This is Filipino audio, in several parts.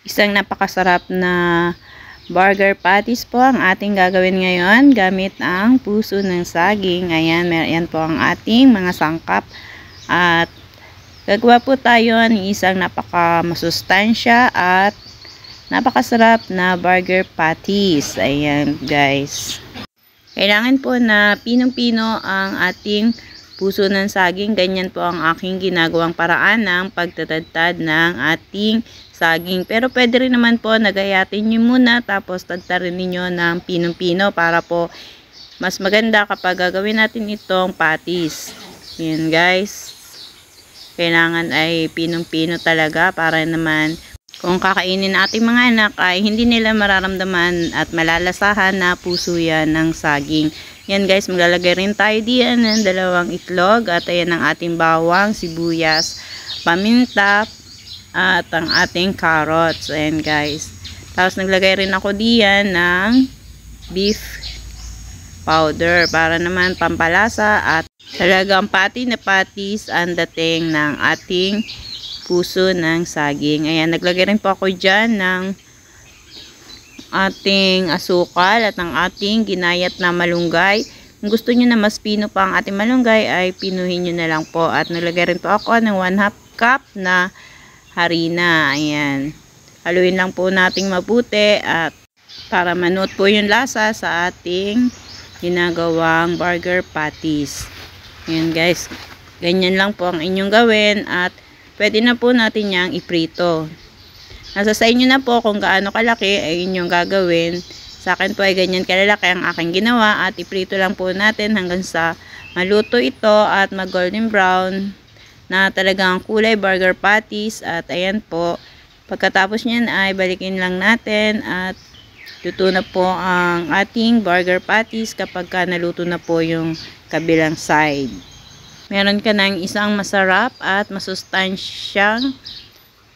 Isang napakasarap na burger patties po ang ating gagawin ngayon gamit ang puso ng saging. Ayan, yan po ang ating mga sangkap. At gagawa po tayo ng isang napaka-masustansya at napakasarap na burger patties. Ayan guys. Kailangan po na pinong-pino ang ating puso ng saging. Ganyan po ang aking ginagawang paraan ng pagtatadtad ng ating saging. Pero pwede rin naman po nagayatin nyo muna tapos tadtarin ninyo ng pinong-pino para po mas maganda kapag gagawin natin itong patties. Yan guys. Kailangan ay pinong-pino talaga para naman kung kakainin ating mga anak ay hindi nila mararamdaman at malalasahan na puso yan ng saging. Yan guys, maglalagay rin tayo diyan ng 2 itlog at ayan ang ating bawang, sibuyas, paminta at ang ating carrots. Ayan guys. Tapos naglagay rin ako diyan ng beef powder para naman pampalasa at talagang pati na patis ang dating ng ating puso ng saging. Ayan, naglagay rin po ako dyan ng ating asukal at ang ating ginayat na malunggay. Kung gusto nyo na mas pino pa ang ating malunggay ay pinuhin nyo na lang po. At naglagay rin po ako ng 1/2 cup na harina. Ayan. Haluin lang po nating mabuti at para manood po yung lasa sa ating ginagawang burger patties. Ayan guys. Ganyan lang po ang inyong gawin at pwede na po natin yang iprito. Nasa sa inyo na po kung gaano kalaki ay inyong gagawin. Sa akin po ay ganyan kalalaki ang aking ginawa at iprito lang po natin hanggang sa maluto ito at mag golden brown na talagang kulay burger patties. At ayan po, pagkatapos nyan ay balikin lang natin at luto na po ang ating burger patties kapag naluto na po yung kabilang side. Meron ka ng isang masarap at masustansyang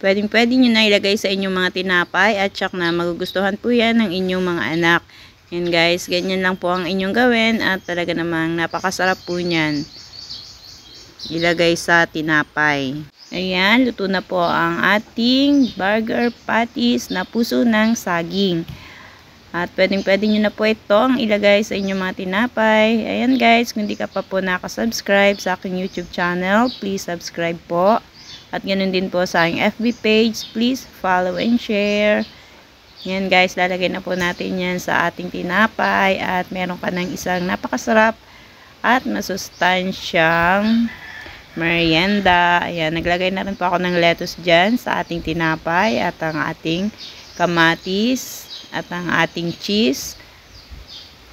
pwede nyo na ilagay sa inyong mga tinapay at tsak na magugustuhan po yan ng inyong mga anak. Yan guys, ganyan lang po ang inyong gawin at talaga namang napakasarap po nyan ilagay sa tinapay. Ayan, luto na po ang ating burger patties na puso ng saging. At pwede nyo na po itong ilagay sa inyong mga tinapay. Ayan guys, kung di ka pa po nakasubscribe sa aking YouTube channel, please subscribe po. At ganoon din po sa aking FB page, please follow and share. Ayan guys, lalagay na po natin yan sa ating tinapay. At meron ka ng isang napakasarap at masustansyang merienda. Ayan, naglagay na rin po ako ng lettuce dyan sa ating tinapay at ang ating kamatis at ang ating cheese.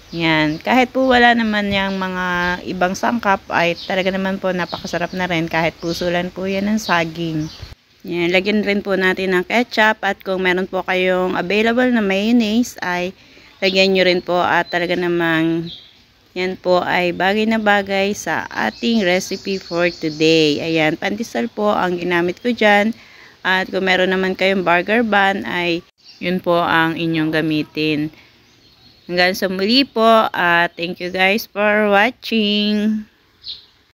Yan. Kahit po wala naman yung mga ibang sangkap ay talaga naman po napakasarap na rin kahit puso lang po yan ng saging. Yan. Lagyan rin po natin ng ketchup at kung meron po kayong available na mayonnaise ay lagyan nyo rin po at talaga namang yan po ay bagay na bagay sa ating recipe for today. Ayan. Pandesal po ang ginamit ko dyan. At kung meron naman kayong burger bun ay yun po ang inyong gamitin. Hanggang sa muli po at thank you guys for watching.